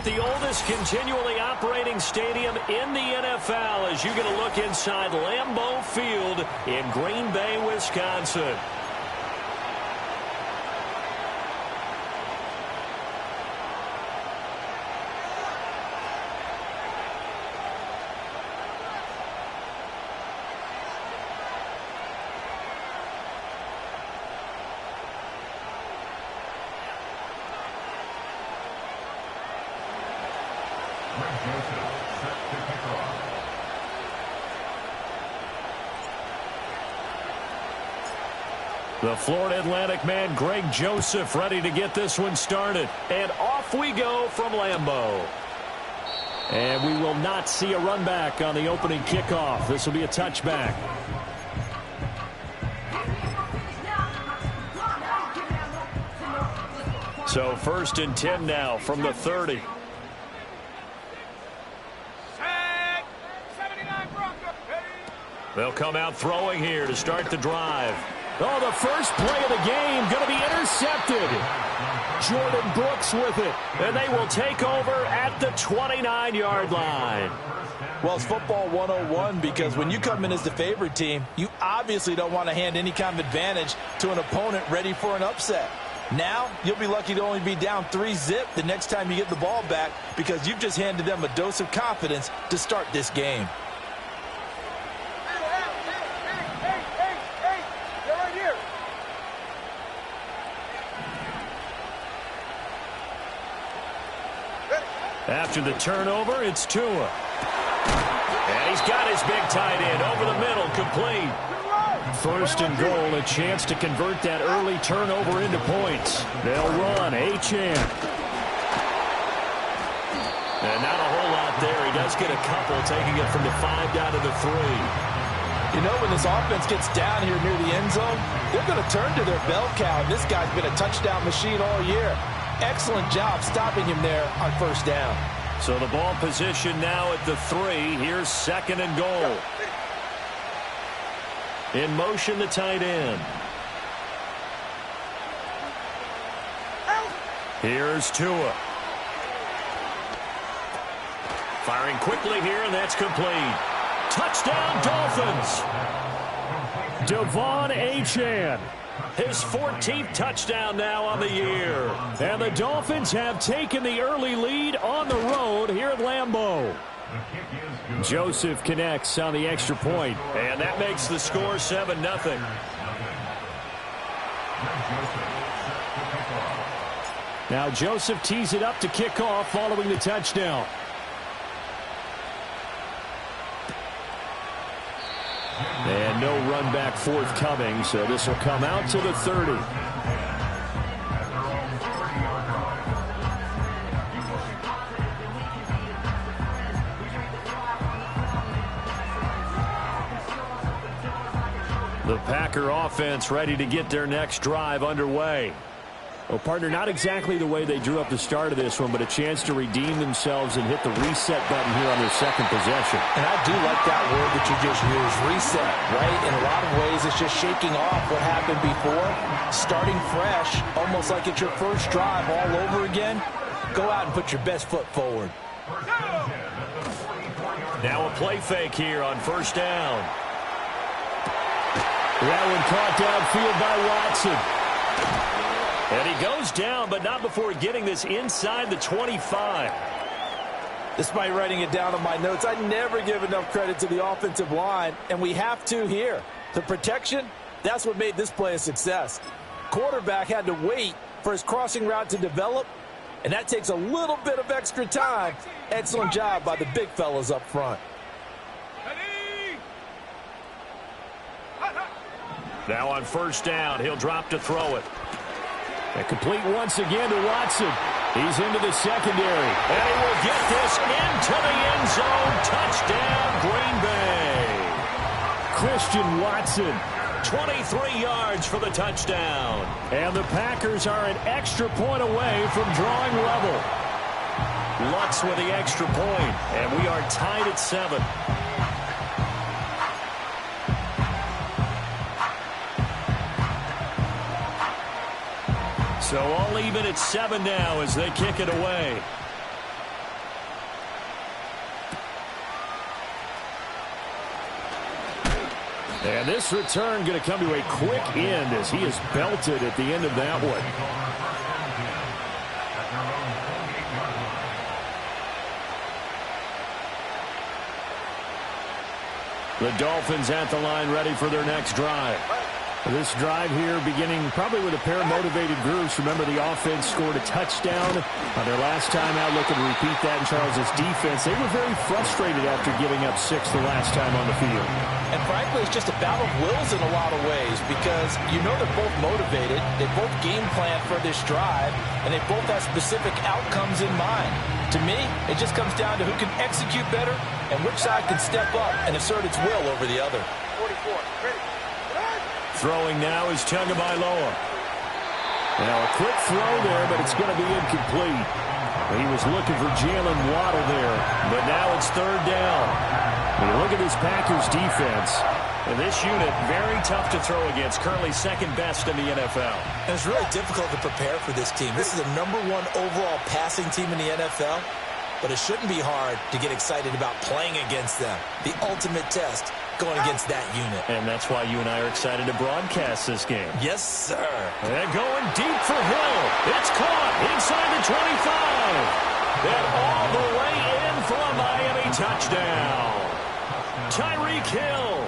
the oldest continually operating stadium in the NFL as you get a look inside Lambeau Field in Green Bay, Wisconsin. The Florida Atlantic man, Greg Joseph, ready to get this one started. And off we go from Lambeau. And we will not see a run back on the opening kickoff. This will be a touchback. So 1st and 10 now from the 30. They'll come out throwing here to start the drive. Oh, the first play of the game going to be intercepted. Jordan Brooks with it. And they will take over at the 29-yard line. Well, it's football 101 because when you come in as the favorite team, you obviously don't want to hand any kind of advantage to an opponent ready for an upset. Now, you'll be lucky to only be down 3-zip the next time you get the ball back because you've just handed them a dose of confidence to start this game. After the turnover, it's Tua. And he's got his big tight end over the middle, complete. 1st and goal, a chance to convert that early turnover into points. They'll run Achane. And not a whole lot there. He does get a couple, taking it from the 5 down to the 3. You know, when this offense gets down here near the end zone, they're going to turn to their bell cow. This guy's been a touchdown machine all year. Excellent job stopping him there on 1st down. So the ball position now at the 3. Here's 2nd and goal. In motion, the tight end. Here's Tua. Firing quickly here, and that's complete. Touchdown, Dolphins. Devon Achane. His 14th touchdown now on the year. And the Dolphins have taken the early lead on the road here at Lambeau. Joseph connects on the extra point, and that makes the score 7-0. Now Joseph tees it up to kick off following the touchdown. And no run back forthcoming, so this will come out to the 30. The Packer offense ready to get their next drive underway. Well, partner, not exactly the way they drew up the start of this one, but a chance to redeem themselves and hit the reset button here on their 2nd possession. And I do like that word that you just used, reset, right? In a lot of ways, it's just shaking off what happened before, starting fresh, almost like it's your first drive all over again. Go out and put your best foot forward. Now a play fake here on 1st down. That one caught downfield by Watson. And he goes down, but not before getting this inside the 25. Despite writing it down on my notes, I never give enough credit to the offensive line, and we have to here. The protection, that's what made this play a success. Quarterback had to wait for his crossing route to develop, and that takes a little bit of extra time. Excellent job by the big fellas up front. Now on 1st down, he'll drop to throw it. And complete once again to Watson. He's into the secondary. And he will get this into the end zone. Touchdown, Green Bay. Christian Watson, 23 yards for the touchdown. And the Packers are an extra point away from drawing level. Lutz with the extra point, and we are tied at 7. So all even at 7 now as they kick it away. And this return going to come to a quick end as he is belted at the end of that one. The Dolphins at the line ready for their next drive. This drive here beginning probably with a pair of motivated grooves. Remember, the offense scored a touchdown on their last time out, looking to repeat that in Charles' defense. They were very frustrated after giving up 6 the last time on the field. And frankly, it's just a battle of wills in a lot of ways because you know they're both motivated. They both game plan for this drive, and they both have specific outcomes in mind. To me, it just comes down to who can execute better and which side can step up and assert its will over the other. 44, ready. Throwing now is Tagovailoa. Now a quick throw there, but it's going to be incomplete. He was looking for Jalen Waddle there, but now it's third down. When you look at this Packers defense, and this unit, very tough to throw against, currently second best in the NFL. And it's really difficult to prepare for this team. This is the #1 overall passing team in the NFL, but it shouldn't be hard to get excited about playing against them. The ultimate test going against that unit. And that's why you and I are excited to broadcast this game. Yes, sir. And going deep for Hill. It's caught inside the 25. And all the way in for a Miami touchdown. Tyreek Hill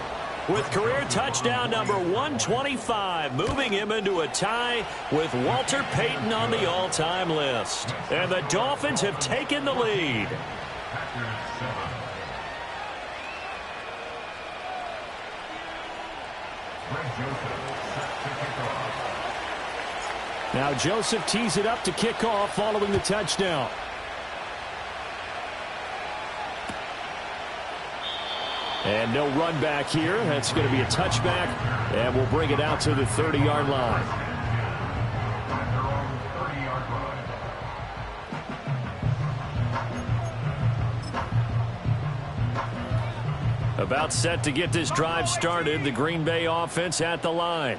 with career touchdown number 125, moving him into a tie with Walter Payton on the all-time list. And the Dolphins have taken the lead. Now Joseph tees it up to kick off following the touchdown. And no run back here. That's going to be a touchback, and we'll bring it out to the 30-yard line. About set to get this drive started, the Green Bay offense at the line.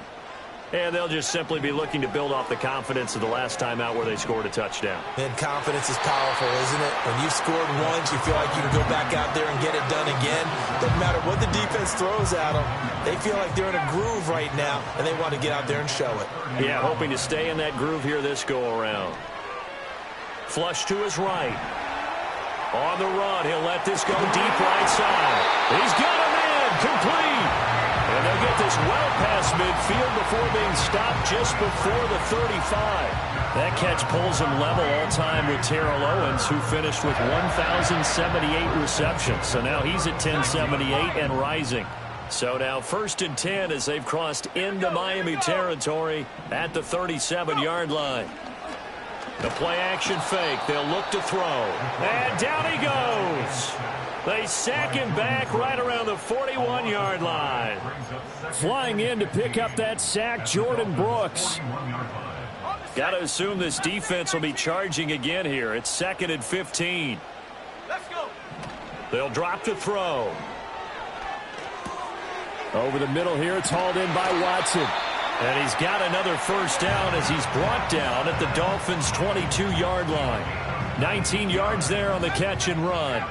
And they'll just simply be looking to build off the confidence of the last time out where they scored a touchdown. And confidence is powerful, isn't it? When you've scored once, you feel like you can go back out there and get it done again. Doesn't matter what the defense throws at them. They feel like they're in a groove right now, and they want to get out there and show it. Yeah, hoping to stay in that groove here this go-around. Flush to his right. On the run, he'll let this go deep right side. He's got him in, complete. And they'll get this well past midfield before being stopped just before the 35. That catch pulls him level all-time with Trl Owens, who finished with 1,078 receptions. So now he's at 1,078 and rising. So now 1st and 10 as they've crossed into Miami territory at the 37-yard line. The play-action fake. They'll look to throw. And down he goes. They sack him back right around the 41-yard line. Flying in to pick up that sack, Jordan Brooks. Got to assume this defense will be charging again here. It's 2nd and 15. Let's go. They'll drop to throw. Over the middle here, it's hauled in by Watson. And he's got another first down as he's brought down at the Dolphins' 22-yard line. 19 yards there on the catch and run.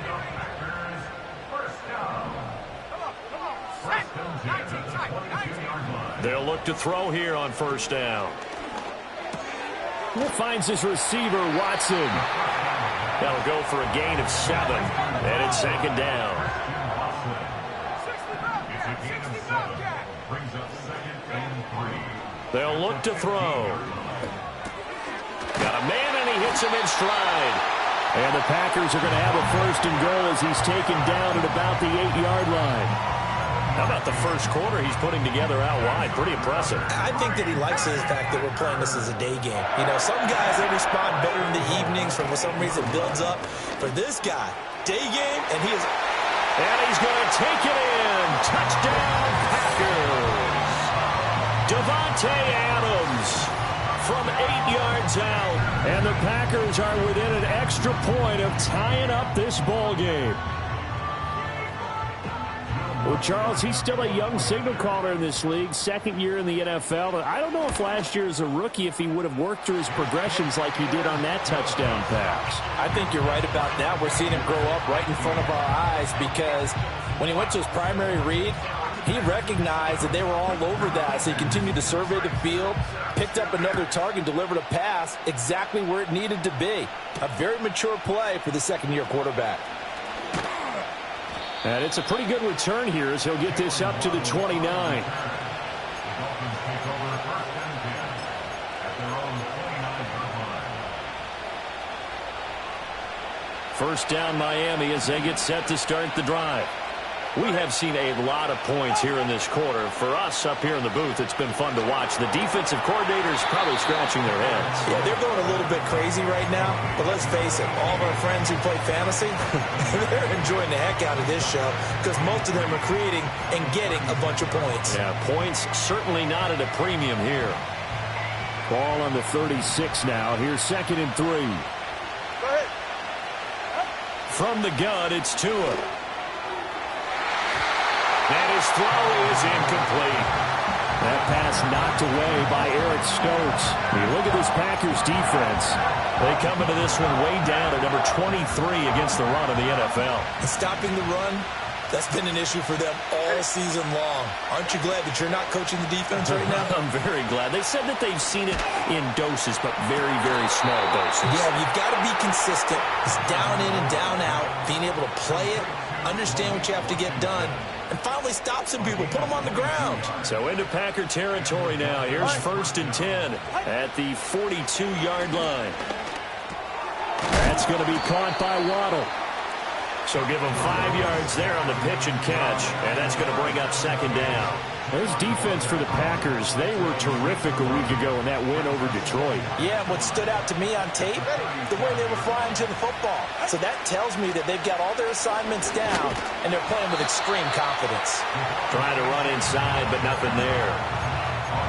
They'll look to throw here on first down. He finds his receiver, Watson. That'll go for a gain of 7. And it's 2nd down. They'll look to throw. Got a man, and he hits him in stride. And the Packers are going to have a 1st and goal as he's taken down at about the 8-yard line. How about the first quarter he's putting together out wide? Pretty impressive. I think that he likes the fact that we're playing this as a day game. You know, some guys, they respond better in the evenings for some reason it builds up. For this guy, day game, and he is... And he's going to take it in. Touchdown, Packers. Devontae Adams from 8 yards out. And the Packers are within an extra point of tying up this ball game. Well, Charles, he's still a young signal caller in this league, 2nd year in the NFL. I don't know if last year as a rookie, if he would have worked through his progressions like he did on that touchdown pass. I think you're right about that. We're seeing him grow up right in front of our eyes because when he went to his primary read, He recognized that they were all over that, so he continued to survey the field, picked up another target, delivered a pass exactly where it needed to be. A very mature play for the second-year quarterback. And it's a pretty good return here as he'll get this up to the 29. First down Miami as they get set to start the drive. We have seen a lot of points here in this quarter. For us up here in the booth, it's been fun to watch. The defensive coordinators probably scratching their heads. Yeah, they're going a little bit crazy right now. But let's face it, all of our friends who play fantasy, they're enjoying the heck out of this show because most of them are creating and getting a bunch of points. Yeah, points certainly not at a premium here. Ball on the 36 now. Here's 2nd and 3. Go ahead. From the gun, it's Tua. And his throw is incomplete. That pass knocked away by Eric Stokes. You look at this Packers defense. They come into this one way down at number 23 against the run of the NFL. And stopping the run, that's been an issue for them all season long. Aren't you glad that you're not coaching the defense right now? I'm very glad. They said that they've seen it in doses, but very, very small doses. Yeah, you've got to be consistent. It's down in and down out, being able to play it, understand what you have to get done, and finally stop some people, put them on the ground. So into Packer territory now. Here's 1st and 10 at the 42-yard line. That's going to be caught by Waddle. So give him 5 yards there on the pitch and catch, and that's going to bring up 2nd down. There's defense for the Packers. They were terrific a week ago in that win over Detroit. Yeah, what stood out to me on tape, the way they were flying to the football. So that tells me that they've got all their assignments down, and they're playing with extreme confidence. Trying to run inside, but nothing there.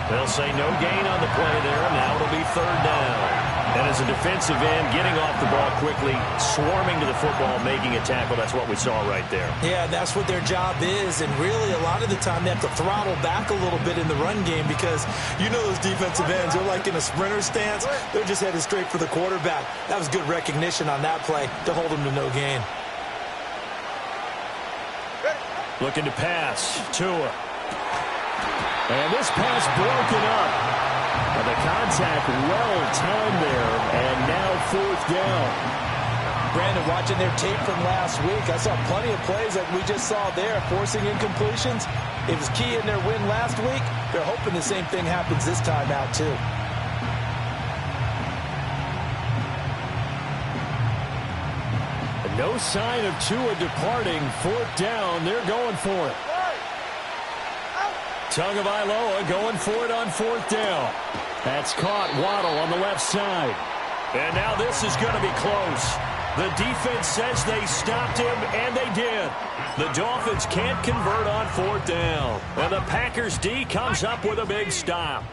They'll say no gain on the play there. Now it'll be 3rd down. And as a defensive end, getting off the ball quickly, swarming to the football, making a tackle. That's what we saw right there. Yeah, that's what their job is. And really, a lot of the time, they have to throttle back a little bit in the run game because you know those defensive ends, they're like in a sprinter stance. They're just headed straight for the quarterback. That was good recognition on that play to hold them to no gain. Looking to pass. Tua. And this pass broken up. And the contact well-timed there, and now 4th down. Brandon, watching their tape from last week, I saw plenty of plays like we just saw there, forcing incompletions. It was key in their win last week. They're hoping the same thing happens this time out, too. No sign of Tua departing. 4th down, they're going for it. Tagovailoa going for it on 4th down. That's caught. Waddle on the left side. And now this is going to be close. The defense says they stopped him, and they did. The Dolphins can't convert on 4th down. And the Packers D comes up with a big stop.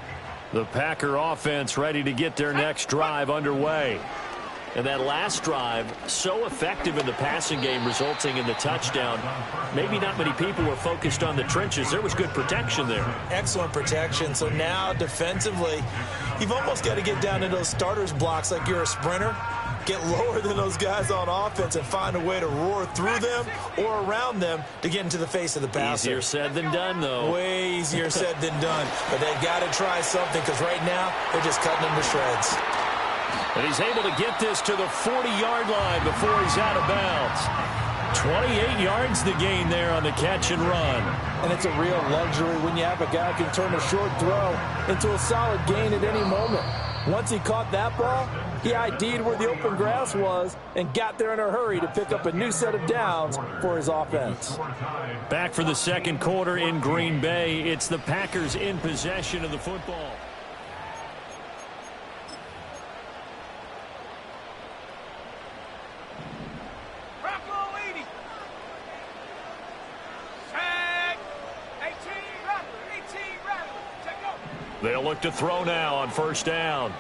The Packer offense ready to get their next drive underway. And that last drive, so effective in the passing game, resulting in the touchdown. Maybe not many people were focused on the trenches. There was good protection there. Excellent protection. So now, defensively, you've almost got to get down to those starters blocks like you're a sprinter. Get lower than those guys on offense and find a way to roar through them or around them to get into the face of the passer. Easier said than done, though. Way easier said than done. But they've got to try something because right now, they're just cutting them to shreds. And he's able to get this to the 40-yard line before he's out of bounds. 28 yards the gain there on the catch and run. And it's a real luxury when you have a guy who can turn a short throw into a solid gain at any moment. Once he caught that ball, he ID'd where the open grass was and got there in a hurry to pick up a new set of downs for his offense. Back for the 2nd quarter in Green Bay. It's the Packers in possession of the football. They'll look to throw now on 1st down.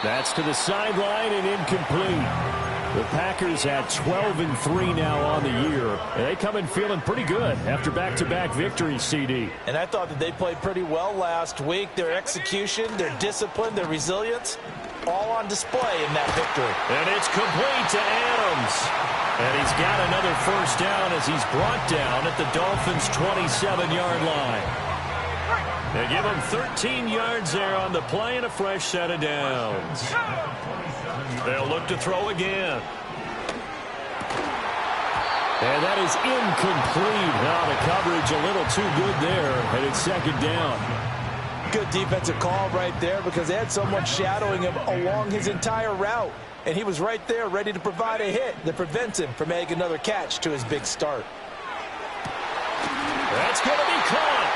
That's to the sideline and incomplete. The Packers at 12-3 now on the year. And they come in feeling pretty good after back-to-back victories, CD. And I thought that they played pretty well last week. Their execution, their discipline, their resilience, all on display in that victory. And it's complete to Adams. And he's got another first down as he's brought down at the Dolphins' 27-yard line. They give him 13 yards there on the play and a fresh set of downs. They'll look to throw again. And that is incomplete. Now the coverage a little too good there, and it's second down. Good defensive call right there because they had someone shadowing him along his entire route. And he was right there ready to provide a hit that prevents him from making another catch to his big start. That's going to be caught.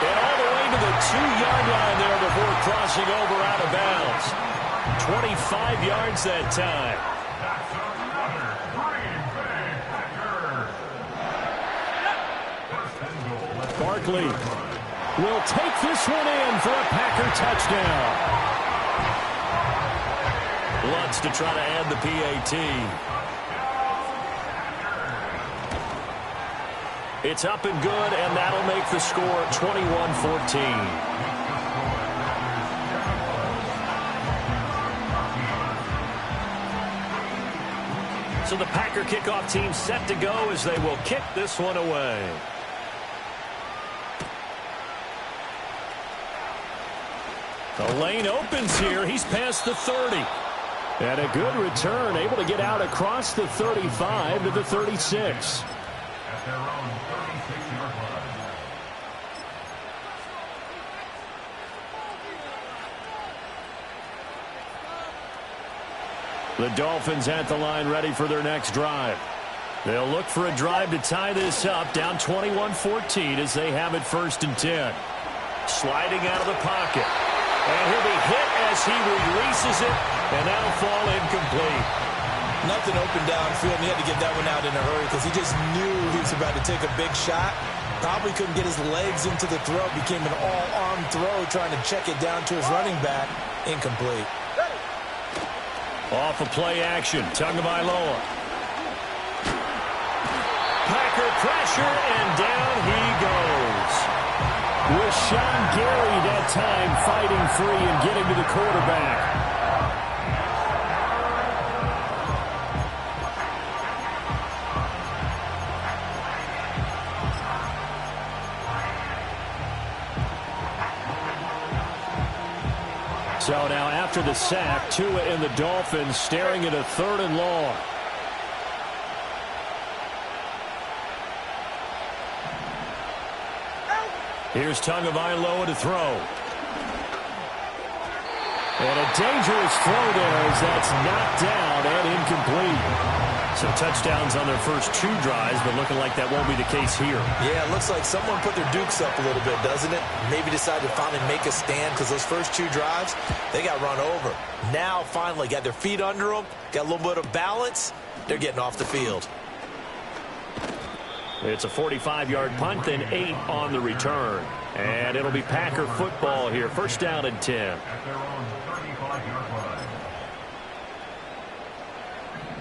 And all the way to the 2-yard line there before crossing over out of bounds. 25 yards that time. Barkley will take this one in for a Packer touchdown. Lutz to try to add the PAT. It's up and good, and that'll make the score 21-14. So the Packer kickoff team set to go as they will kick this one away. The lane opens here. He's past the 30. And a good return, able to get out across the 35 to the 36. At their own 36-yard line. The Dolphins at the line ready for their next drive. They'll look for a drive to tie this up, down 21-14 as they have it 1st and 10. Sliding out of the pocket. And he'll be hit as he releases it, and that'll fall incomplete. Nothing open downfield, and he had to get that one out in a hurry because he just knew he was about to take a big shot. Probably couldn't get his legs into the throw. Became an all-arm throw, trying to check it down to his running back. Incomplete. Off of play action, Tagovailoa. Packer pressure, and down he goes. Rashawn Gary that time fighting free and getting to the quarterback. So now after the sack, Tua and the Dolphins staring at a 3rd and long. Here's Tagovailoa to throw. And a dangerous throw there as that's knocked down and incomplete. So touchdowns on their first 2 drives, but looking like that won't be the case here. Yeah, it looks like someone put their dukes up a little bit, doesn't it? Maybe decided to finally make a stand because those first 2 drives, they got run over. Now finally got their feet under them, got a little bit of balance. They're getting off the field. It's a 45-yard punt, then 8 on the return. And it'll be Packer football here. 1st down and 10. At their own 35-yard line.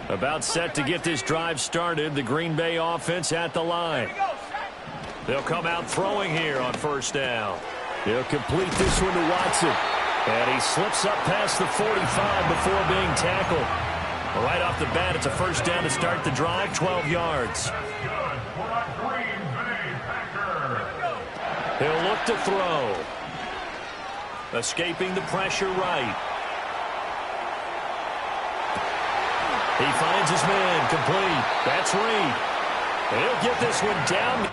About set to get this drive started. The Green Bay offense at the line. They'll come out throwing here on 1st down. They'll complete this one to Watson. And he slips up past the 45 before being tackled. Right off the bat, it's a 1st down to start the drive, 12 yards. He'll look to throw. Escaping the pressure right. He finds his man complete. That's Reed. He'll get this one down.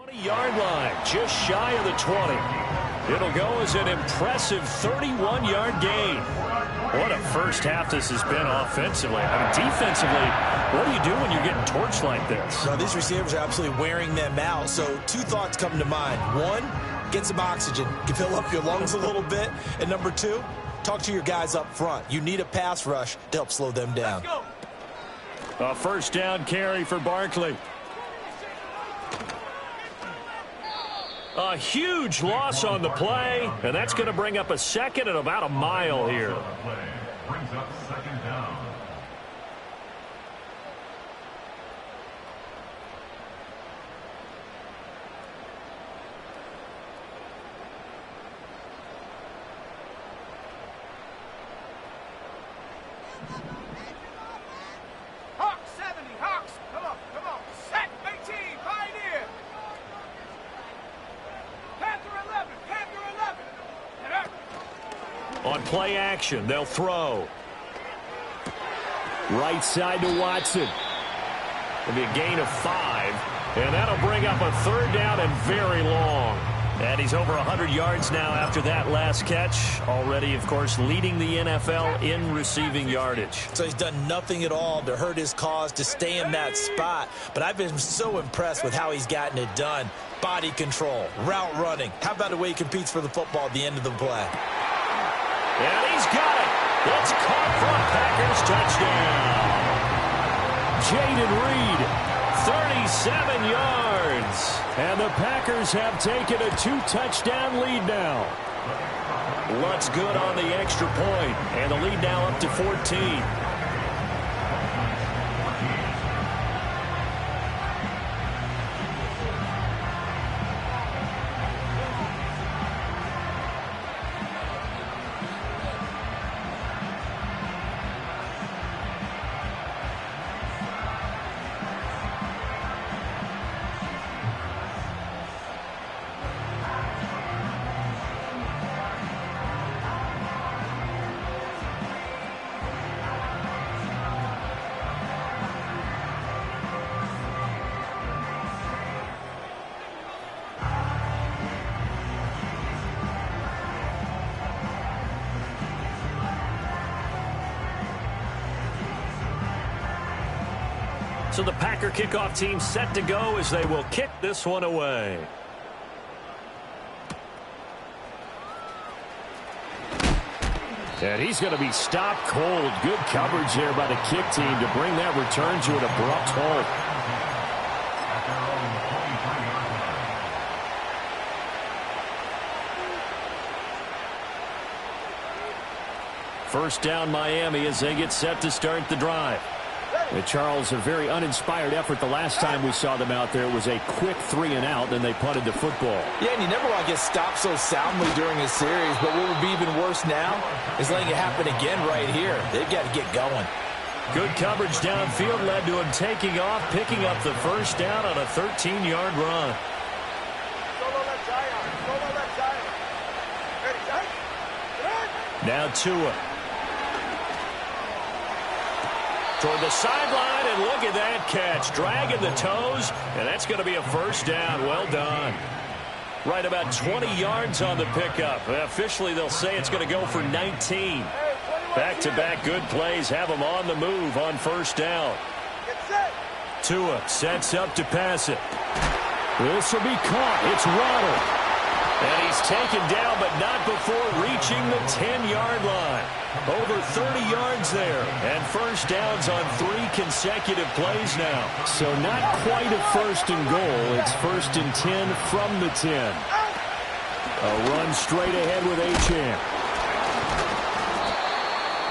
20-yard line, just shy of the 20. It'll go as an impressive 31-yard gain. What a first half this has been offensively. I mean, defensively, what do you do when you're getting torched like this? No, these receivers are absolutely wearing them out. So two thoughts come to mind. One, get some oxygen. You fill up your lungs a little bit. And number two, talk to your guys up front. You need a pass rush to help slow them down. A first down carry for Barkley. A huge loss on the play, and that's going to bring up a second and about a mile here. Brings up second down. Hawks 70, Hawks. Come on. Set 18, Pioneer. Panther 11. On play action, they'll throw. Right side to Watson. It'll be a gain of 5, and that'll bring up a third down and very long. And he's over 100 yards now after that last catch. Already, of course, leading the NFL in receiving yardage. So he's done nothing at all to hurt his cause, to stay in that spot. But I've been so impressed with how he's gotten it done. Body control, route running. How about the way he competes for the football at the end of the play? And he's got it. It's caught for a Packers touchdown. Jaden Reed, 37 yards. And the Packers have taken a 2-touchdown lead now. Lutz good on the extra point, and the lead now up to 14. So the Packer kickoff team set to go as they will kick this one away. And he's going to be stopped cold. Good coverage there by the kick team to bring that return to an abrupt halt. First down Miami as they get set to start the drive. And Charles, a very uninspired effort the last time we saw them out there. It was a quick 3-and-out, and they punted the football. Yeah, and you never want to get stopped so soundly during a series, but what would be even worse now is letting it happen again right here. They've got to get going. Good coverage downfield led to him taking off, picking up the first down on a 13-yard run. Solo left side. Ready, tight. Now Tua. Toward the sideline, and look at that catch. Dragging the toes, and that's going to be a first down. Well done. Right about 20 yards on the pickup. Officially, they'll say it's going to go for 19. Back-to-back good plays have them on the move on first down. Tua sets up to pass it. This will be caught. It's Waddle. And he's taken down, but not before reaching the 10-yard line. Over 30 yards there. And first downs on 3 consecutive plays now. So not quite a first and goal. It's first and 10 from the 10. A run straight ahead with Achane.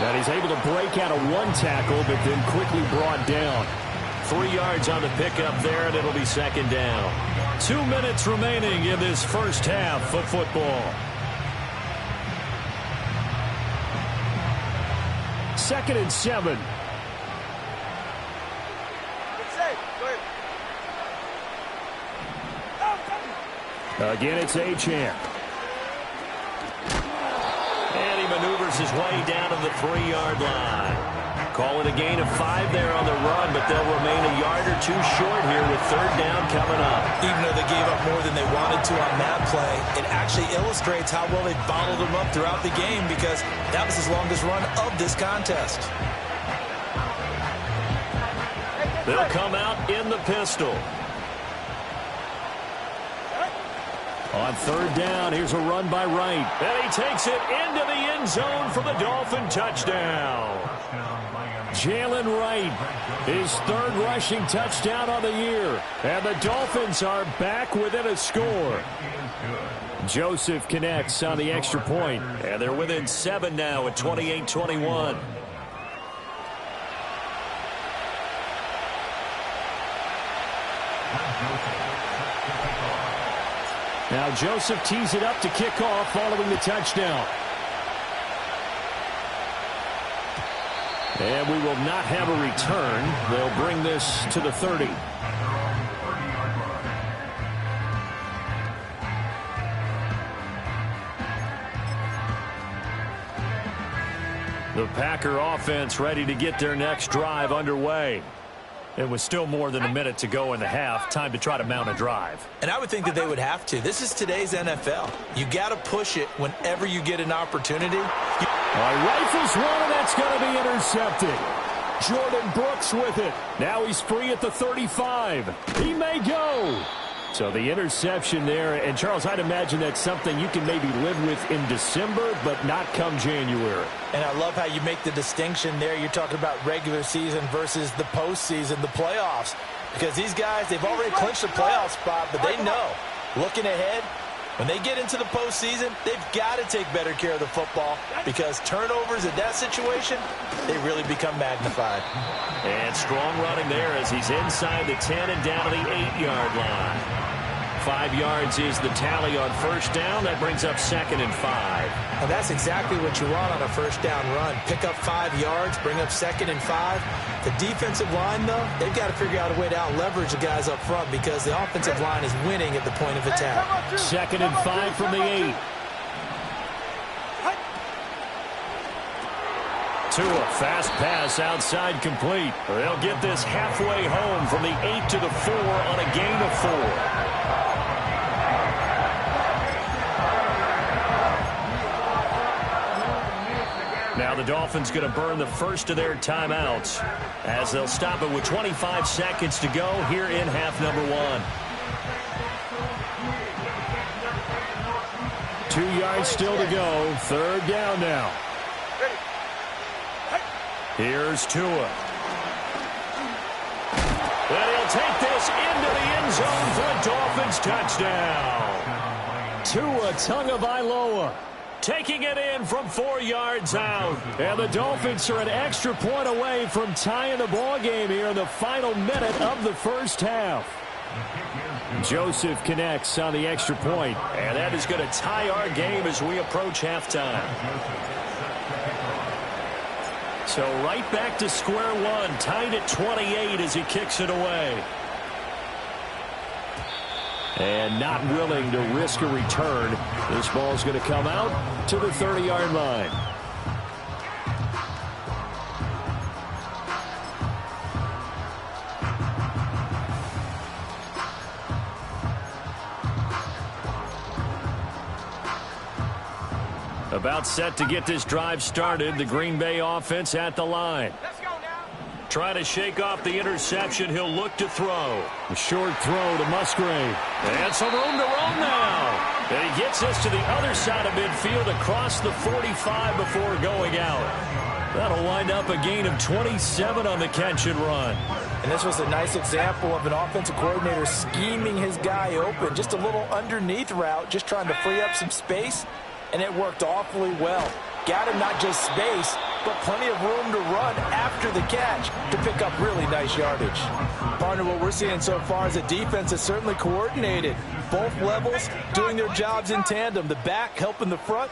And he's able to break out of one tackle, but then quickly brought down. 3 yards on the pickup there, and it'll be second down. 2 minutes remaining in this first half of football. Second and 7. Again, it's Achane. And he maneuvers his way down to the 3-yard line. Call it a gain of 5 there on the run, but they'll remain a yard or 2 short here with 3rd down coming up. Even though they gave up more than they wanted to on that play, it actually illustrates how well they bottled them up throughout the game because that was his longest run of this contest. They'll come out in the pistol. On 3rd down, here's a run by Wright. And he takes it into the end zone for the Dolphin touchdown. Jalen Wright, his 3rd rushing touchdown on the year. And the Dolphins are back within a score. Joseph connects on the extra point. And they're within 7 now at 28-21. Now Joseph tees it up to kick off following the touchdown. And we will not have a return. They'll bring this to the 30. The Packer offense ready to get their next drive underway. It was still more than a minute to go in the half. Time to try to mount a drive. And I would think that they would have to. This is today's NFL. You got to push it whenever you get an opportunity. Rifles one, and that's going to be intercepted. Jordan Brooks with it. Now he's free at the 35. He may go. So the interception there. And, Charles, I'd imagine that's something you can maybe live with in December, but not come January. And I love how you make the distinction there. You're talking about regular season versus the postseason, the playoffs. Because these guys, they've already clinched a playoff spot, but they know, looking ahead, when they get into the postseason, they've got to take better care of the football because turnovers in that situation, they really become magnified. And strong running there as he's inside the 10 and down to the 8-yard line. 5 yards is the tally on 1st down. That brings up 2nd and 5. And that's exactly what you want on a 1st down run. Pick up 5 yards, bring up 2nd and 5. The defensive line, though, they've got to figure out a way to out-leverage the guys up front because the offensive line is winning at the point of attack. 2nd and 5 from the 8. Tua, fast pass outside complete. They'll get this halfway home from the 8 to the 4 on a gain of 4. Now the Dolphins going to burn the first of their timeouts as they'll stop it with 25 seconds to go here in half number 1. 2 yards still to go. 3rd down now. Here's Tua. And he'll take this into the end zone for a Dolphins touchdown. Tua Tagovailoa taking it in from 4 yards out. And the Dolphins are an extra point away from tying the ball game here in the final minute of the 1st half. Joseph connects on the extra point, and that is going to tie our game as we approach halftime. So right back to square one, tied at 28 as he kicks it away. And not willing to risk a return. This ball is going to come out to the 30-yard line. About set to get this drive started. The Green Bay offense at the line. Trying to shake off the interception. He'll look to throw. A short throw to Musgrave. And some room to roam now. And he gets us to the other side of midfield across the 45 before going out. That'll wind up a gain of 27 on the catch and run. And this was a nice example of an offensive coordinator scheming his guy open. Just a little underneath route, just trying to free up some space. And it worked awfully well. Got him not just space, but plenty of room to run after the catch to pick up really nice yardage. Partner, what we're seeing so far is the defense is certainly coordinated. Both levels doing their jobs in tandem. The back helping the front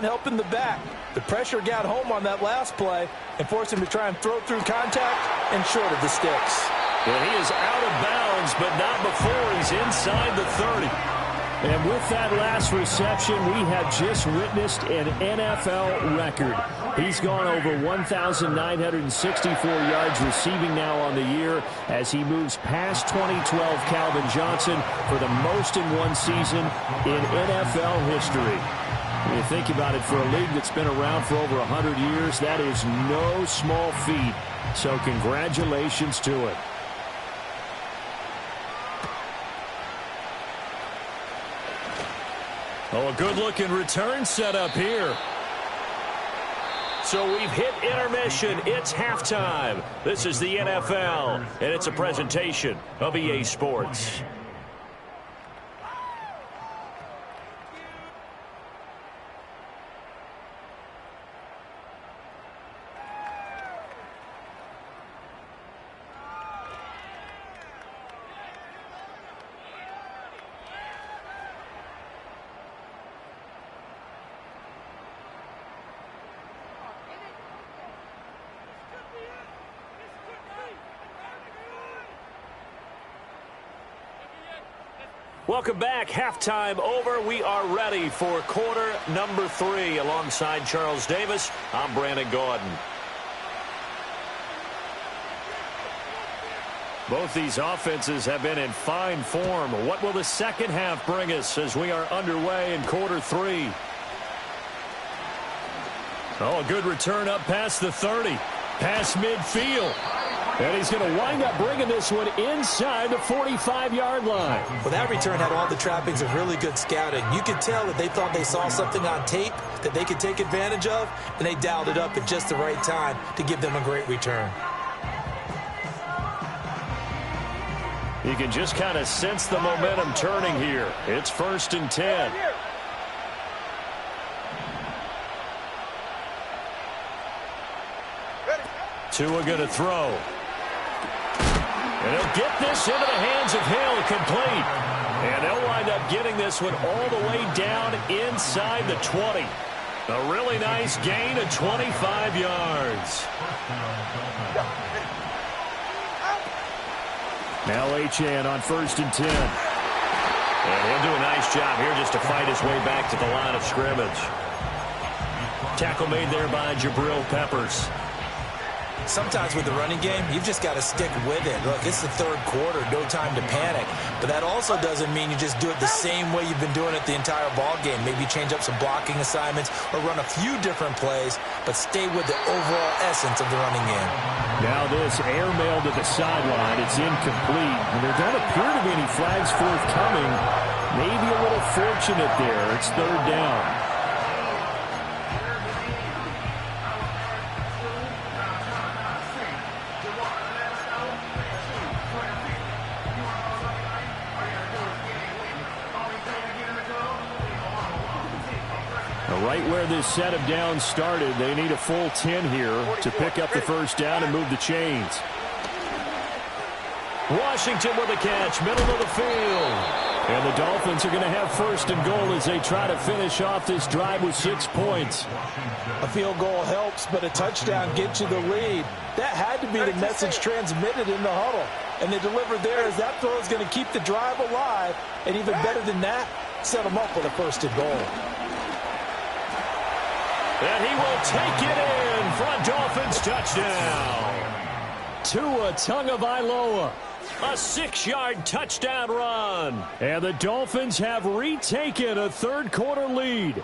helping the back. The pressure got home on that last play and forced him to try and throw through contact and short of the sticks. And he is out of bounds, but not before he's inside the 30. And with that last reception, we have just witnessed an NFL record. He's gone over 1,964 yards receiving now on the year as he moves past 2012 Calvin Johnson for the most in one season in NFL history. When you think about it, for a league that's been around for over 100 years, that is no small feat. So congratulations to it. Oh, a good-looking return set up here. So we've hit intermission. It's halftime. This is the NFL, and it's a presentation of EA Sports. Welcome back. Halftime over. We are ready for quarter number 3. Alongside Charles Davis, I'm Brandon Gordon. Both these offenses have been in fine form. What will the second half bring us as we are underway in quarter 3? Oh, a good return up past the 30. Past midfield. And he's going to wind up bringing this one inside the 45-yard line. Well, that return had all the trappings of really good scouting. You could tell that they thought they saw something on tape that they could take advantage of, and they dialed it up at just the right time to give them a great return. You can just kind of sense the momentum turning here. It's 1st and 10. Tua going to throw. And he'll get this into the hands of Hill, complete. And they'll wind up getting this one all the way down inside the 20. A really nice gain of 25 yards. Now Achane on 1st and 10. And he'll do a nice job here just to fight his way back to the line of scrimmage. Tackle made there by Jabril Peppers. Sometimes with the running game, you've just got to stick with it. Look, it's the 3rd quarter, no time to panic. But that also doesn't mean you just do it the same way you've been doing it the entire ball game. Maybe change up some blocking assignments or run a few different plays, but stay with the overall essence of the running game. Now this airmail to the sideline. It's incomplete. And there don't appear to be any flags forthcoming. Maybe a little fortunate there. It's 3rd down. Right where this set of downs started, they need a full 10 here to pick up the 1st down and move the chains. Washington with a catch, middle of the field. And the Dolphins are going to have 1st and goal as they try to finish off this drive with 6 points. A field goal helps, but a touchdown gets you the lead. That had to be the message transmitted in the huddle. And they delivered there as that throw is going to keep the drive alive. And even better than that, set them up with a 1st and goal. And he will take it in for a Dolphins touchdown. Tua Tagovailoa. A 6-yard touchdown run. And the Dolphins have retaken a 3rd quarter lead.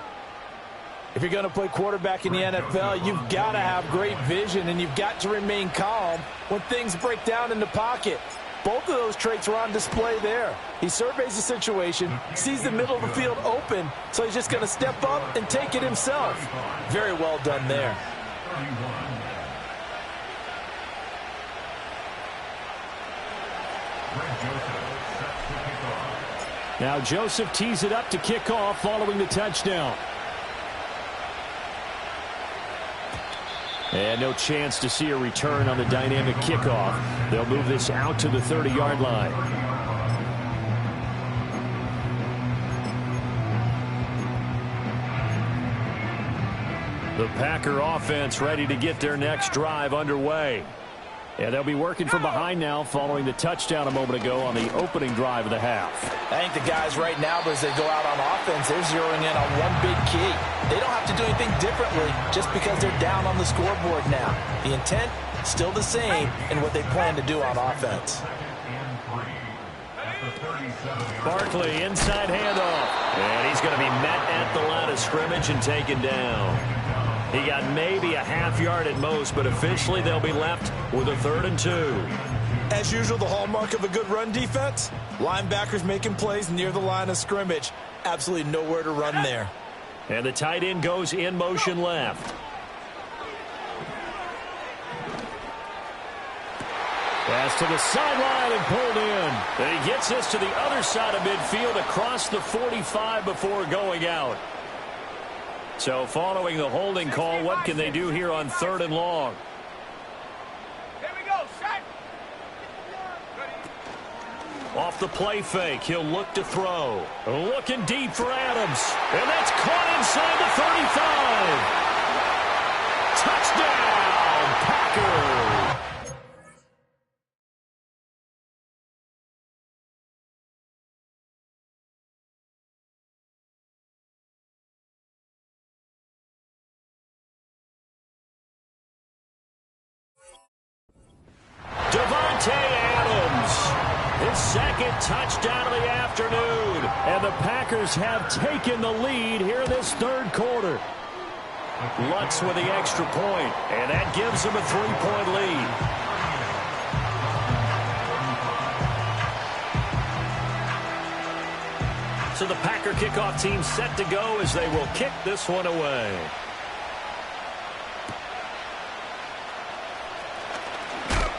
If you're going to play quarterback in the NFL, you've got to have great vision and you've got to remain calm when things break down in the pocket. Both of those traits were on display there. He surveys the situation, sees the middle of the field open, so he's just going to step up and take it himself. Very well done there. Now Joseph tees it up to kick off following the touchdown. And no chance to see a return on the dynamic kickoff. They'll move this out to the 30-yard line. The Packer offense ready to get their next drive underway. Yeah, they'll be working from behind now following the touchdown a moment ago on the opening drive of the half. I think the guys right now, as they go out on offense, they're zeroing in on one big key. They don't have to do anything differently just because they're down on the scoreboard now. The intent, still the same in what they plan to do on offense. Barkley, inside handoff. And he's going to be met at the line of scrimmage and taken down. He got maybe a half yard at most, but officially they'll be left with a 3rd and 2. As usual, the hallmark of a good run defense, linebackers making plays near the line of scrimmage. Absolutely nowhere to run there. And the tight end goes in motion left. Pass to the sideline and pulled in. And he gets this to the other side of midfield across the 45 before going out. So following the holding call, what can they do here on 3rd and long? Here we go, set. Off the play fake, he'll look to throw. Looking deep for Adams. And that's caught inside the 35. Touchdown, Packers. Adams, his 2nd touchdown of the afternoon. And the Packers have taken the lead here in this 3rd quarter. Lutz with the extra point, and that gives them a 3-point lead. So the Packer kickoff team set to go as they will kick this one away.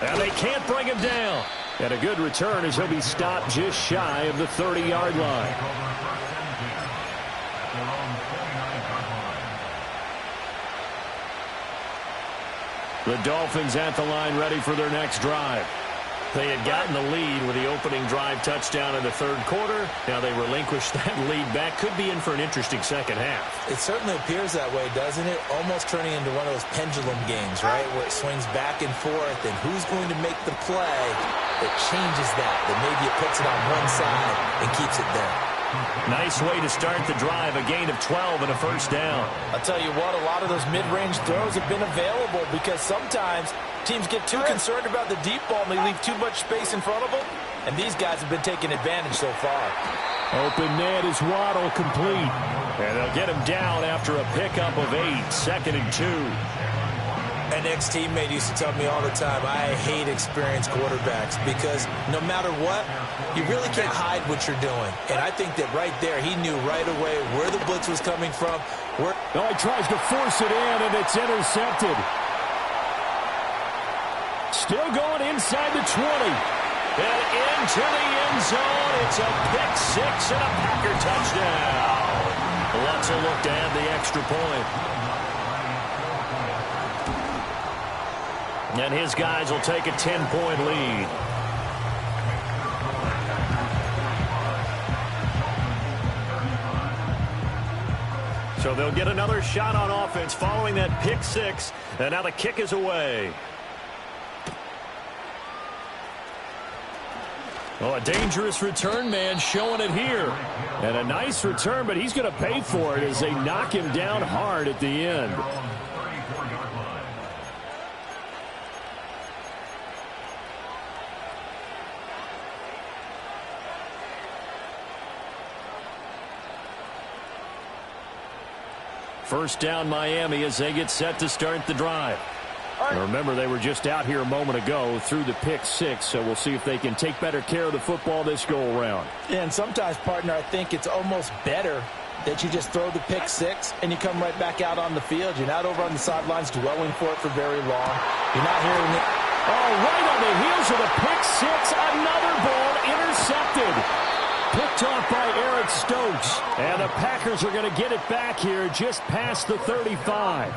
And they can't bring him down. And a good return as he'll be stopped just shy of the 30-yard line. The Dolphins at the line ready for their next drive. They had gotten the lead with the opening drive touchdown in the 3rd quarter. Now they relinquish that lead back. Could be in for an interesting second half. It certainly appears that way, doesn't it? Almost turning into one of those pendulum games, right? Where it swings back and forth, and who's going to make the play that changes that maybe it puts it on one side and keeps it there. Nice way to start the drive. A gain of 12 and a 1st down. I'll tell you what, a lot of those mid-range throws have been available because sometimes teams get too concerned about the deep ball and they leave too much space in front of them. And these guys have been taking advantage so far. Open net is Waddle complete. And they'll get him down after a pickup of 8. 2nd and 2. An ex-teammate used to tell me all the time, I hate experienced quarterbacks because no matter what, you really can't hide what you're doing. And I think that right there, he knew right away where the blitz was coming from. Oh, he tries to force it in, and it's intercepted. Still going inside the 20. And into the end zone. It's a pick 6 and a Packer touchdown. Lutz will look to add the extra point. And his guys will take a 10-point lead. So they'll get another shot on offense following that pick 6. And now the kick is away. Oh, a dangerous return man showing it here. And a nice return, but he's going to pay for it as they knock him down hard at the end. First down, Miami, as they get set to start the drive. And remember, they were just out here a moment ago through the pick 6, so we'll see if they can take better care of the football this go-around. Yeah, and sometimes, partner, I think it's almost better that you just throw the pick 6 and you come right back out on the field. You're not over on the sidelines dwelling for it for very long. You're not hearing it. Oh, right on the heels of a pick 6, another ball intercepted. Picked off by Eric Stokes. And the Packers are going to get it back here just past the 35.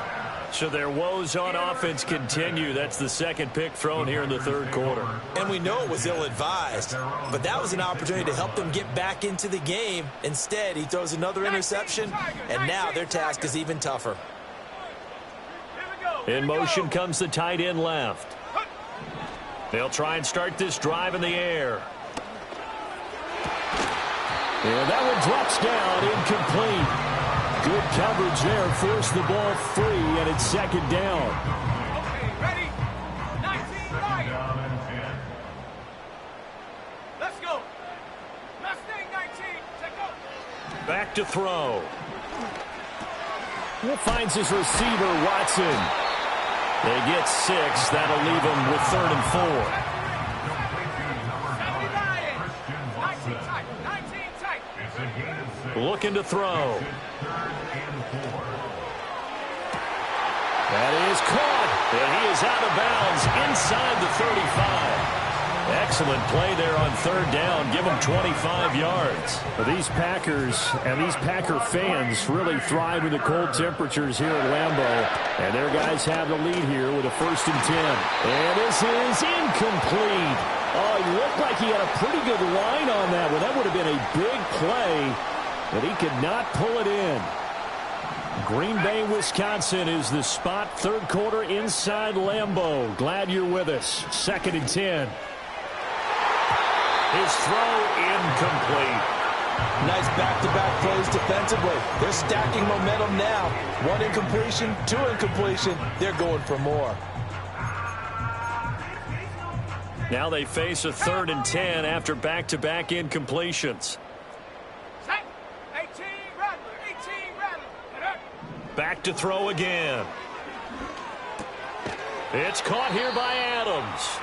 So their woes on offense continue. That's the 2nd pick thrown here in the 3rd quarter. And we know it was ill-advised, but that was an opportunity to help them get back into the game. Instead, he throws another interception, and now their task is even tougher. In motion comes the tight end left. They'll try and start this drive in the air. And that one drops down, incomplete. Good coverage there, forced the ball free, and it's second down. Okay, ready? 19 right. Down and 10. Let's go. Mustang 19. Check out. Back to throw. He finds his receiver, Watson. They get 6. That'll leave him with 3rd and 4. 19 tight. 19 tight. It's a gain of 6. Looking to throw. 3rd and 4. That is caught, and he is out of bounds inside the 35. Excellent play there on 3rd down. Give him 25 yards. These Packers and these Packer fans really thrive in the cold temperatures here at Lambeau. And their guys have the lead here with a 1st and 10. And this is incomplete. Oh, he looked like he had a pretty good line on that one. That would have been a big play, but he could not pull it in. Green Bay, Wisconsin is the spot. 3rd quarter inside Lambeau. Glad you're with us. 2nd and 10. His throw incomplete. Nice back-to-back plays defensively. They're stacking momentum now. 1 incompletion, 2 incompletion. They're going for more. Now they face a 3rd and 10 after back-to-back incompletions. Set. 18 Rattler. 18 Rattler. Back to throw again. It's caught here by Adams.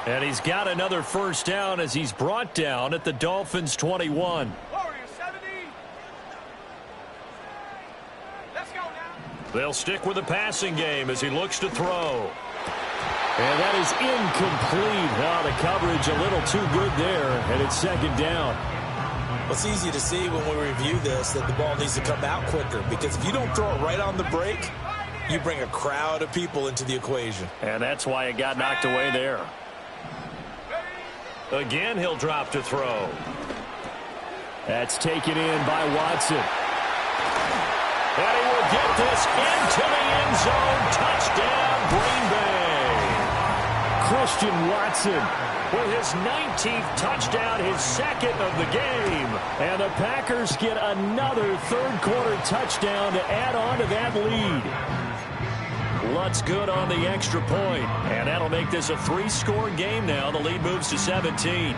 And he's got another 1st down as he's brought down at the Dolphins' 21. Warrior 70. Let's go now. They'll stick with the passing game as he looks to throw. And that is incomplete. Oh, the coverage a little too good there, and it's 2nd down. It's easy to see when we review this that the ball needs to come out quicker, because if you don't throw it right on the break, you bring a crowd of people into the equation. And that's why it got knocked away there. Again, he'll drop to throw. That's taken in by Watson. And he will get this into the end zone. Touchdown, Green Bay. Christian Watson With his 19th touchdown, his 2nd of the game. And the Packers get another 3rd quarter touchdown to add on to that lead. Lutz good on the extra point, and that'll make this a 3-score game now. The lead moves to 17.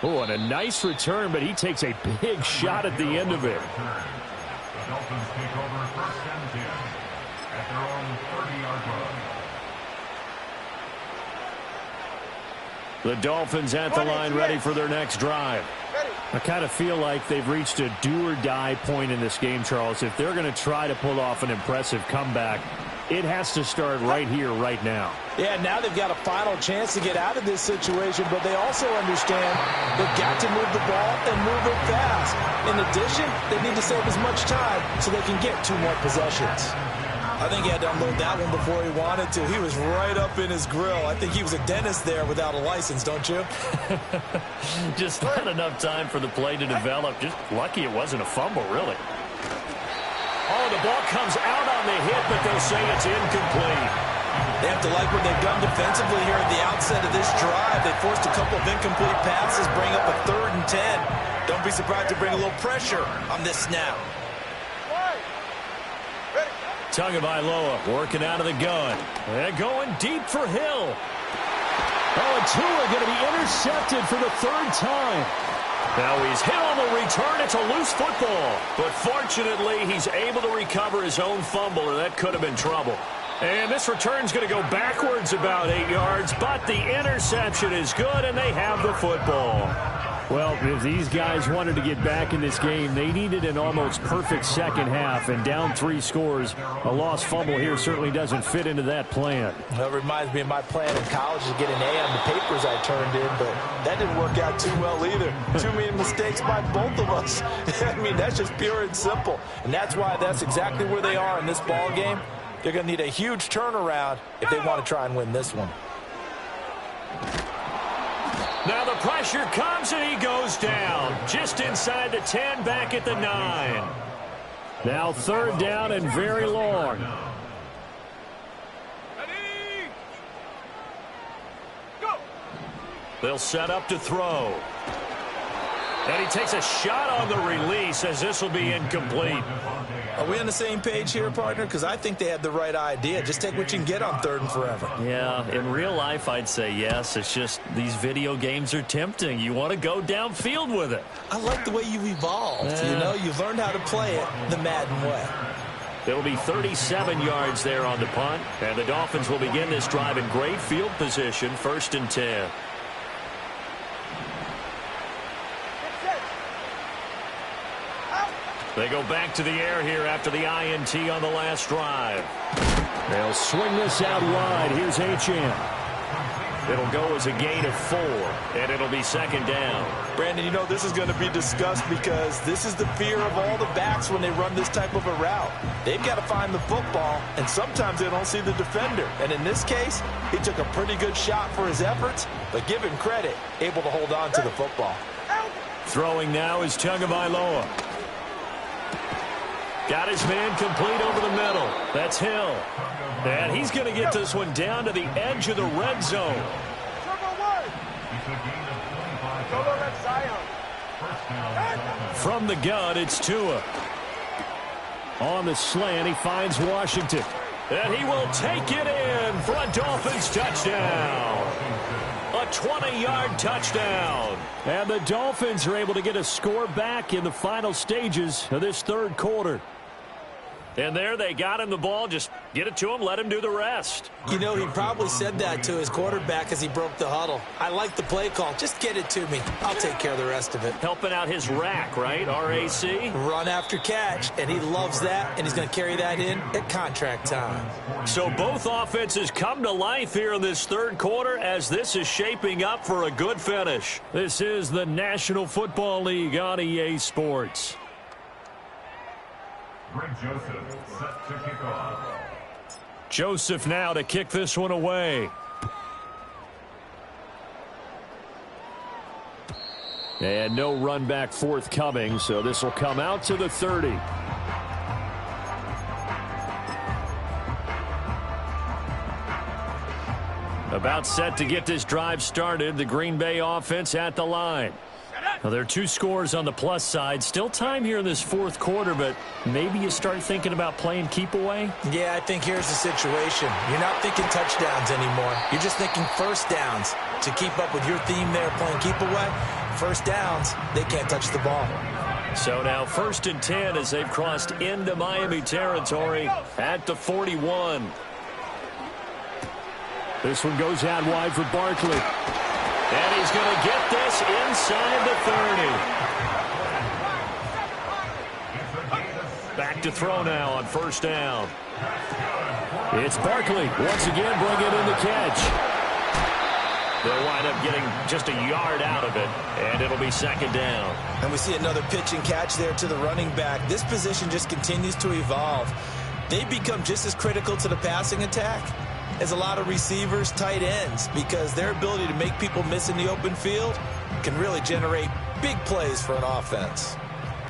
Oh, and a nice return, but he takes a big shot at the end of it. The Dolphins take over 1st and 10 at their own 30-yard line. The Dolphins at the line, ready for their next drive. I kind of feel like they've reached a do-or-die point in this game, Charles. If they're going to try to pull off an impressive comeback, it has to start right here, right now. Yeah, now they've got a final chance to get out of this situation, but they also understand they've got to move the ball and move it fast. In addition, they need to save as much time so they can get 2 more possessions. I think he had to unload that one before he wanted to. He was right up in his grill. I think he was a dentist there without a license, don't you? Just not enough time for the play to develop. Just lucky it wasn't a fumble, really. Oh, the ball comes out on the hit, but they'll say it's incomplete. They have to like what they've done defensively here at the outset of this drive. They forced a couple of incomplete passes, bring up a 3rd and 10. Don't be surprised to bring a little pressure on this snap. Tagovailoa working out of the gun. And going deep for Hill. Oh, and Tua going to be intercepted for the 3rd time. Now he's hit on the return. It's a loose football. But fortunately, he's able to recover his own fumble, or that could have been trouble. And this return's going to go backwards about 8 yards, but the interception is good, and they have the football. Well, if these guys wanted to get back in this game, they needed an almost perfect second half, and down 3 scores. A lost fumble here certainly doesn't fit into that plan. That reminds me of my plan in college to get an A on the papers I turned in, but that didn't work out too well either. Too many mistakes by both of us. I mean, that's just pure and simple. And that's why that's exactly where they are in this ball game. They're going to need a huge turnaround if they want to try and win this one. Now the pressure comes, and he goes down. Just inside the 10, back at the 9. Now third down and very long. Ready? Go. They'll set up to throw. And he takes a shot on the release as this will be incomplete. Are we on the same page here, partner? Because I think they had the right idea. Just take what you can get on 3rd and forever. Yeah, in real life, I'd say yes. It's just these video games are tempting. You want to go downfield with it. I like the way you've evolved. You know, you've learned how to play it the Madden way. It'll be 37 yards there on the punt. And the Dolphins will begin this drive in great field position, 1st and 10. They go back to the air here after the INT on the last drive. They'll swing this out wide. Here's Achane. It'll go as a gain of 4, and it'll be 2nd down. Brandon, you know this is going to be discussed because this is the fear of all the backs when they run this type of a route. They've got to find the football, and sometimes they don't see the defender. And in this case, he took a pretty good shot for his efforts, but give him credit, able to hold on to the football. Throwing now is Tagovailoa. Got his man complete over the middle. That's Hill. And he's going to get this one down to the edge of the red zone. From the gun, it's Tua. On the slant, he finds Washington. And he will take it in for a Dolphins touchdown. A 20-yard touchdown. And the Dolphins are able to get a score back in the final stages of this 3rd quarter. And there they got him the ball. Just get it to him, let him do the rest. You know, he probably said that to his quarterback as he broke the huddle. I like the play call. Just get it to me. I'll take care of the rest of it. Helping out his rack, right? RAC? Run after catch, and he loves that, and he's going to carry that in at contract time. So both offenses come to life here in this 3rd quarter as this is shaping up for a good finish. This is the National Football League on EA Sports. Greg Joseph set to kick off. Joseph now to kick this one away. And no run back forthcoming, so this will come out to the 30. About set to get this drive started. The Green Bay offense at the line. Now, there are 2 scores on the plus side. Still time here in this 4th quarter, but maybe you start thinking about playing keep away? Yeah, I think here's the situation. You're not thinking touchdowns anymore. You're just thinking first downs. To keep up with your theme there, playing keep away, first downs, they can't touch the ball. So now 1st and 10 as they've crossed into Miami territory at the 41. This one goes out wide for Barkley. And he's going to get this inside the 30. Back to throw now on 1st down. It's Barkley once again bringing in the catch. They'll wind up getting just a yard out of it, and it'll be 2nd down. And we see another pitch and catch there to the running back. This position just continues to evolve. They've become just as critical to the passing attack as a lot of receivers, tight ends, because their ability to make people miss in the open field can really generate big plays for an offense.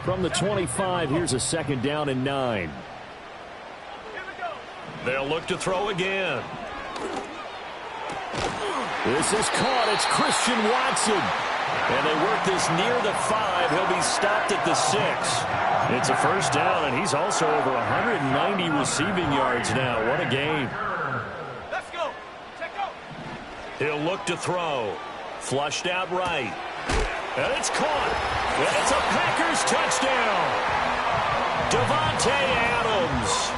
From the 25, here's a 2nd down and 9. They'll look to throw again. This is caught. It's Christian Watson. And they work this near the 5. He'll be stopped at the 6. It's a 1st down, and he's also over 190 receiving yards now. What a game. He'll look to throw. Flushed out right. And it's caught. And it's a Packers touchdown. Devontae Adams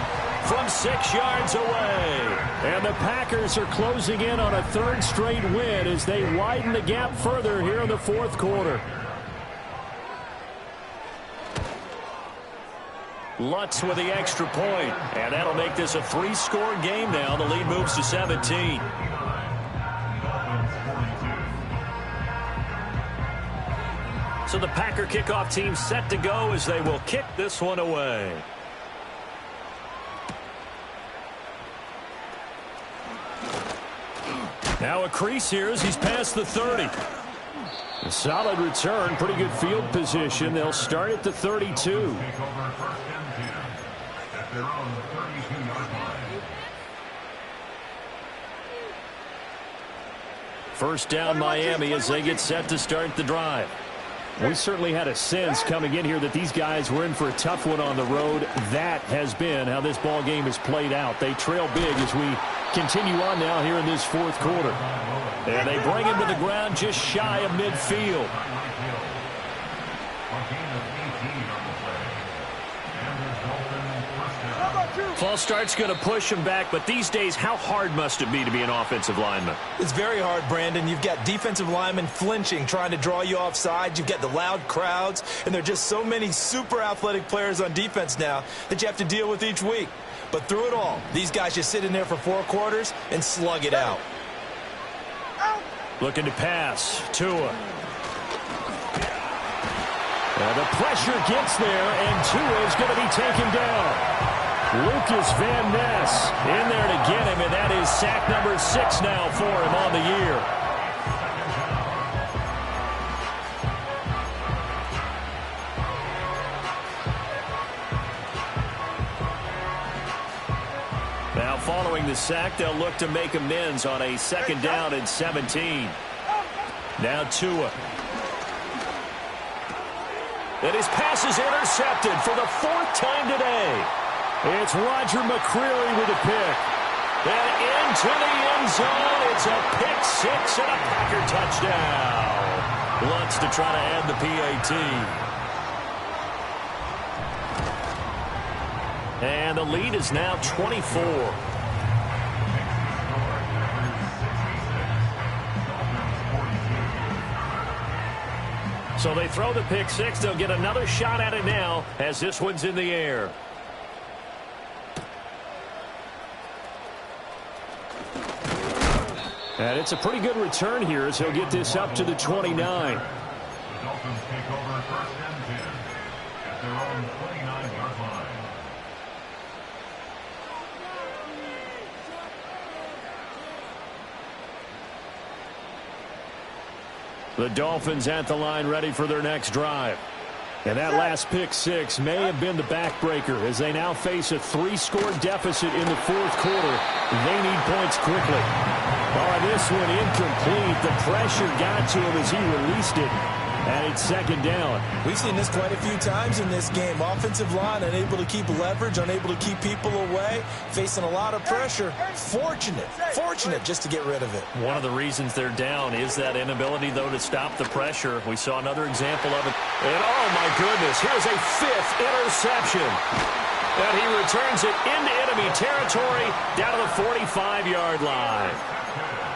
from 6 yards away. And the Packers are closing in on a 3rd straight win as they widen the gap further here in the 4th quarter. Lutz with the extra point. And that'll make this a 3-score game now. The lead moves to 17. So the Packer kickoff team set to go as they will kick this one away. Now a crease here as he's past the 30. A solid return, pretty good field position. They'll start at the 32. at their own 32-yard line. First down Miami as they get set to start the drive. We certainly had a sense coming in here that these guys were in for a tough one on the road. That has been how this ball game has played out. They trail big as we continue on now here in this fourth quarter. And they bring him to the ground just shy of midfield. False start's going to push him back, but these days, how hard must it be to be an offensive lineman? It's very hard, Brandon. You've got defensive linemen flinching, trying to draw you off sides. You've got the loud crowds, and there are just so many super athletic players on defense now that you have to deal with each week. But through it all, these guys just sit in there for 4 quarters and slug it out. Looking to pass. Tua. The pressure gets there, and Tua is going to be taken down. Lucas Van Ness in there to get him, and that is sack number 6 now for him on the year. Now following the sack, they'll look to make amends on a 2nd down and 17. Now Tua. And his pass is intercepted for the 4th time today. It's Roger McCreary with a pick. And into the end zone. It's a pick 6 and a Packer touchdown. Wants to try to add the PAT. And the lead is now 24. So they throw the pick 6. They'll get another shot at it now as this one's in the air. And it's a pretty good return here as he'll get this up to the 29. The Dolphins take over 1st and 10 at their own 29-yard line. The Dolphins at the line ready for their next drive. And that last pick 6 may have been the backbreaker as they now face a 3-score deficit in the 4th quarter. They need points quickly. Oh, this one incomplete. The pressure got to him as he released it. And it's 2nd down. We've seen this quite a few times in this game. Offensive line unable to keep leverage, unable to keep people away, facing a lot of pressure. Fortunate just to get rid of it. One of the reasons they're down is that inability, though, to stop the pressure. We saw another example of it. And, oh, my goodness, here's a 5th interception. And he returns it into enemy territory down to the 45-yard line.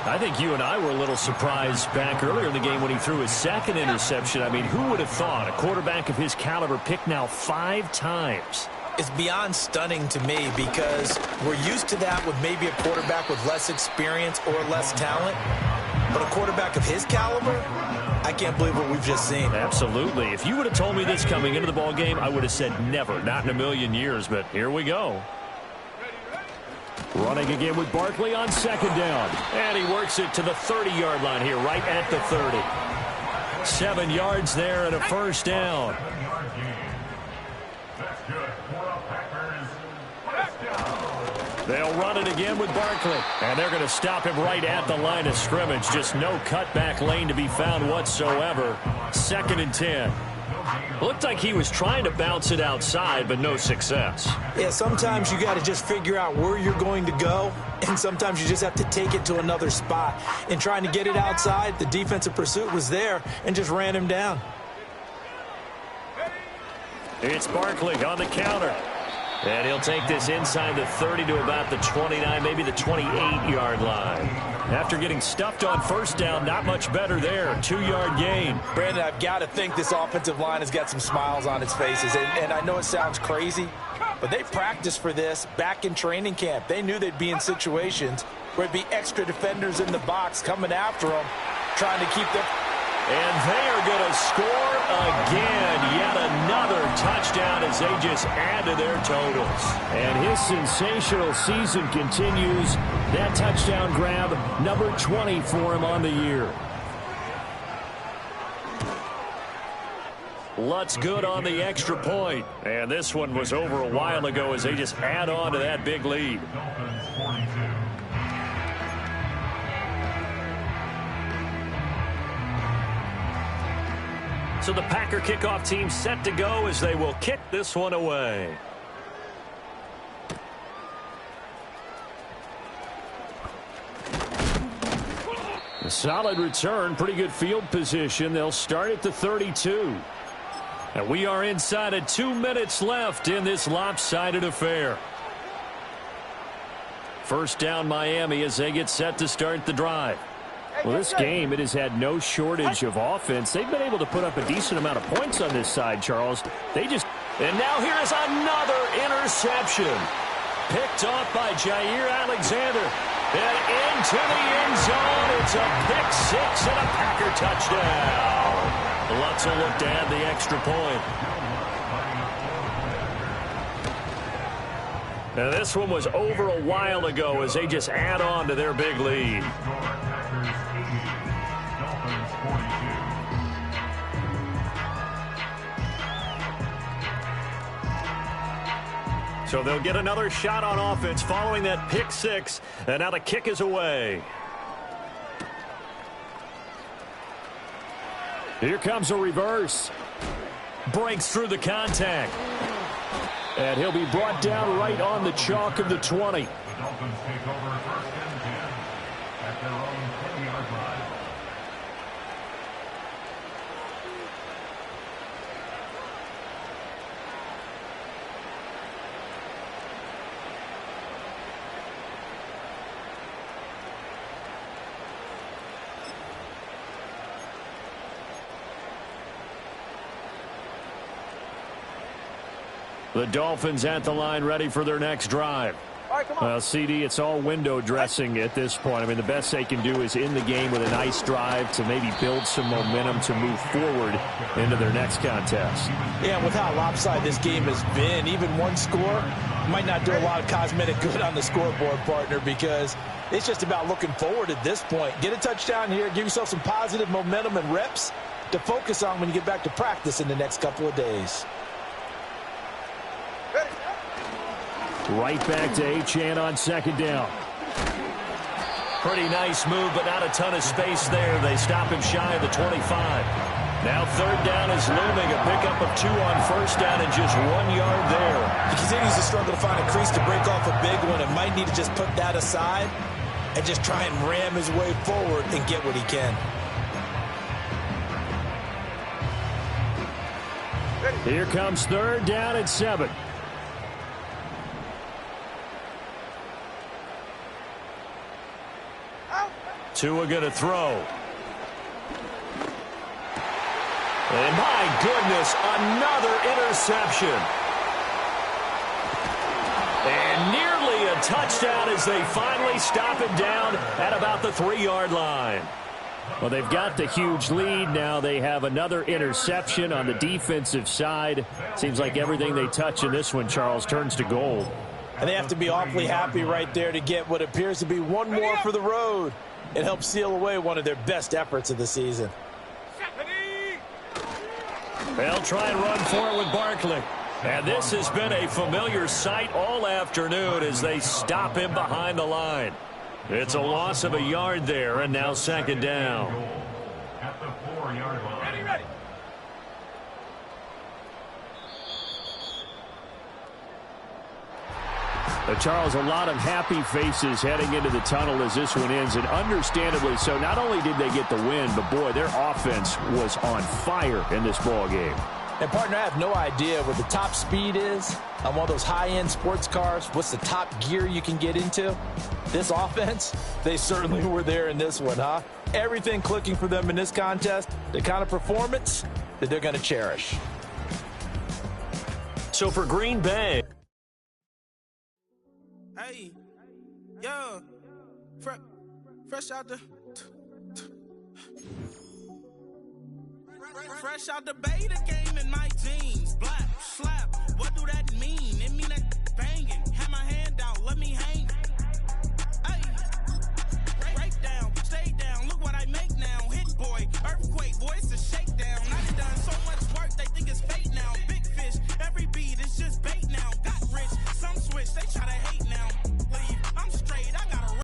I think you and I were a little surprised back earlier in the game when he threw his 2nd interception. I mean, who would have thought a quarterback of his caliber picked now 5 times? It's beyond stunning to me because we're used to that with maybe a quarterback with less experience or less talent. But a quarterback of his caliber, I can't believe what we've just seen. Absolutely. If you would have told me this coming into the ball game, I would have said never, not in a million years. But here we go. Running again with Barkley on 2nd down. And he works it to the 30-yard line here, right at the 30. 7 yards there and a 1st down. That's good for the Packers. 1st down. They'll run it again with Barkley. And they're going to stop him right at the line of scrimmage. Just no cutback lane to be found whatsoever. 2nd and 10. Looked like he was trying to bounce it outside, but no success. Yeah, sometimes you got to just figure out where you're going to go, and sometimes you just have to take it to another spot. In trying to get it outside, the defensive pursuit was there and just ran him down. It's Barkley on the counter. And he'll take this inside the 30 to about the 29, maybe the 28-yard line. After getting stuffed on 1st down, not much better there. 2-yard gain. Brandon, I've got to think this offensive line has got some smiles on its faces. And I know it sounds crazy, but they practiced for this back in training camp. They knew they'd be in situations where it'd be extra defenders in the box coming after them, trying to keep them. And they are going to score again. Yet another touchdown as they just add to their totals. And his sensational season continues. That touchdown grab, number 20 for him on the year. Lutz good on the extra point. And this one was over a while ago as they just add on to that big lead. Dolphins 42. So the Packer kickoff team set to go as they will kick this one away. A solid return, pretty good field position. They'll start at the 32. And we are inside of 2 minutes left in this lopsided affair. First down Miami as they get set to start the drive. Well, this game, it has had no shortage of offense. They've been able to put up a decent amount of points on this side, Charles. And now here is another interception. Picked off by Jair Alexander. And into the end zone. It's a pick six and a Packer touchdown. Lutz will look to add the extra point. Now this one was over a while ago as they just add on to their big lead. So they'll get another shot on offense following that pick six. And now the kick is away. Here comes a reverse. Breaks through the contact. And he'll be brought down right on the chalk of the 20. The Dolphins take over first and 10 at their own 20-yard line. The Dolphins at the line ready for their next drive. All right, come on. Well, CD, it's all window dressing at this point. I mean, the best they can do is in the game with a nice drive to maybe build some momentum to move forward into their next contest. Yeah, with how lopsided this game has been, even one score might not do a lot of cosmetic good on the scoreboard, partner, because it's just about looking forward at this point. Get a touchdown here, give yourself some positive momentum and reps to focus on when you get back to practice in the next couple of days. Right back to Achane on second down. Pretty nice move, but not a ton of space there. They stop him shy of the 25. Now third down is looming. A pickup of 2 on first down and just 1 yard there. He continues to struggle to find a crease to break off a big one and might need to just put that aside and just try and ram his way forward and get what he can. Here comes third down and 7. Tua going to throw. And my goodness, another interception. And nearly a touchdown as they finally stop him down at about the 3-yard line. Well, they've got the huge lead. Now they have another interception on the defensive side. Seems like everything they touch in this one, Charles, turns to gold. And they have to be awfully happy right there to get what appears to be one more for the road. It helps seal away one of their best efforts of the season. They'll try and run for it with Barkley. And this has been a familiar sight all afternoon as they stop him behind the line. It's a loss of a yard there, and now second down. At the 4-yard line. Ready. Charles, a lot of happy faces heading into the tunnel as this one ends, and understandably so. Not only did they get the win, but boy, their offense was on fire in this ball game. And partner, I have no idea what the top speed is on one of those high-end sports cars. What's the top gear you can get into? This offense, they certainly were there in this one, huh? Everything clicking for them in this contest, the kind of performance that they're going to cherish. So for Green Bay, hey, yo, fresh out the beta game in my jeans, black.